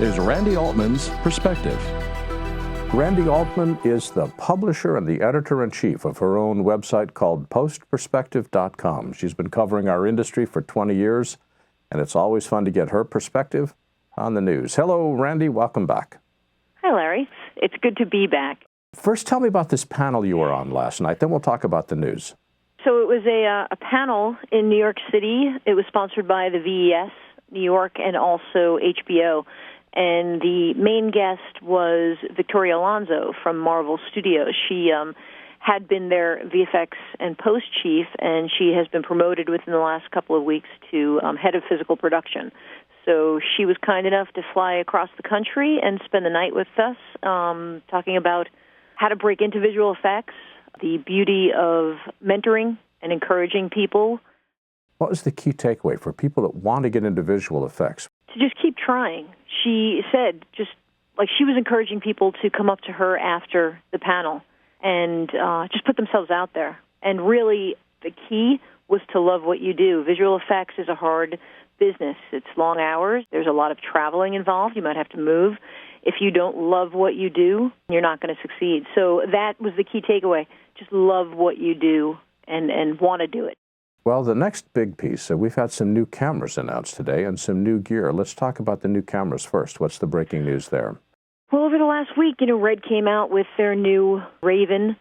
is Randi Altman's Perspective. Randi Altman is the publisher and the editor-in-chief of her own website called postperspective.com. She's been covering our industry for 20 years, and it's always fun to get her perspective on the news. Hello, Randi. Welcome back. Hi, Larry. It's good to be back. First, tell me about this panel you were on last night, then we'll talk about the news. So it was a panel in New York City. It was sponsored by the VES, New York, and also HBO. And the main guest was Victoria Alonso from Marvel Studios. She had been their VFX and post chief, and she has been promoted within the last couple of weeks to head of physical production. So she was kind enough to fly across the country and spend the night with us, talking about how to break into visual effects, the beauty of mentoring and encouraging people. What was the key takeaway for people that want to get into visual effects? To just keep trying. She said, just like she was encouraging people to come up to her after the panel and just put themselves out there. And really, the key was to love what you do. Visual effects is a hard business. It's long hours. There's a lot of traveling involved. You might have to move. If you don't love what you do, you're not going to succeed. So that was the key takeaway. Just love what you do and want to do it. Well, the next big piece, we've had some new cameras announced today and some new gear. Let's talk about the new cameras first. What's the breaking news there? Well, over the last week, Red came out with their new Raven,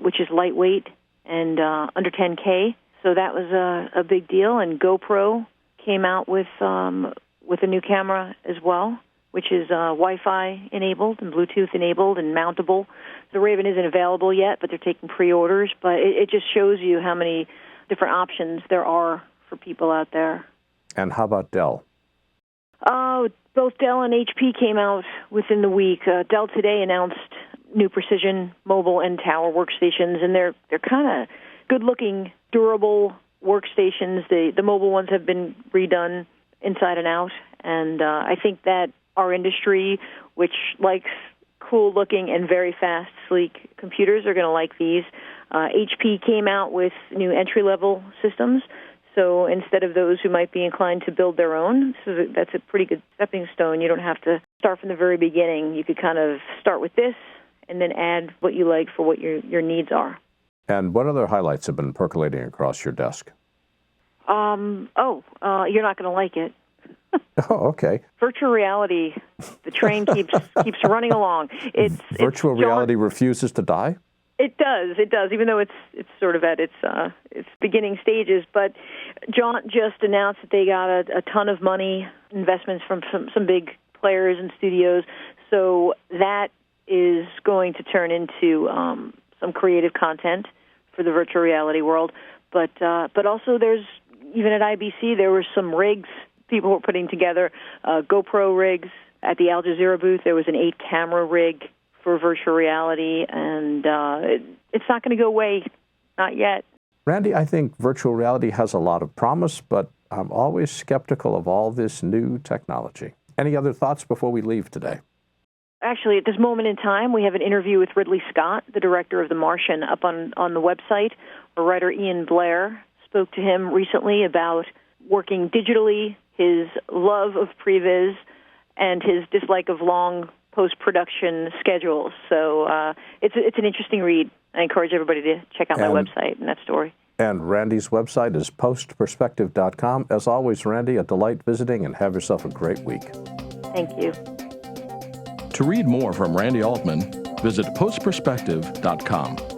which is lightweight and under 10K. So that was a big deal. And GoPro came out with a new camera as well, which is Wi-Fi enabled and Bluetooth enabled and mountable. The Raven isn't available yet, but they're taking pre-orders. But it just shows you how many different options there are for people out there. And how about Dell? Both Dell and HP came out within the week. Dell today announced new precision mobile and tower workstations, and they're kind of good-looking, durable workstations. The mobile ones have been redone inside and out, and I think that our industry, which likes cool-looking and very fast, sleek computers, are going to like these. HP came out with new entry-level systems, so instead of those who might be inclined to build their own, so that's a pretty good stepping stone. You don't have to start from the very beginning. You could kind of start with this and then add what you like for what your needs are. And what other highlights have been percolating across your desk? You're not going to like it. Oh, okay. Virtual reality, the train keeps running along. Virtual reality refuses to die? It does, even though it's sort of at its beginning stages. But Jaunt just announced that they got a ton of money, investments from some big players and studios. So that is going to turn into some creative content for the virtual reality world. But also there's, even at IBC, there were some rigs people were putting together, GoPro rigs. At the Al Jazeera booth, there was an 8-camera rig for virtual reality, and it's not going to go away, not yet. Randi, I think virtual reality has a lot of promise, but I'm always skeptical of all this new technology. Any other thoughts before we leave today? Actually, at this moment in time, we have an interview with Ridley Scott, the director of The Martian, up on the website. Our writer Ian Blair spoke to him recently about working digitally, his love of previs, and his dislike of long post-production schedules. So it's an interesting read. I encourage everybody to check out my website and that story. And Randi's website is postperspective.com. As always, Randi, a delight visiting, and have yourself a great week. Thank you. To read more from Randi Altman, visit postperspective.com.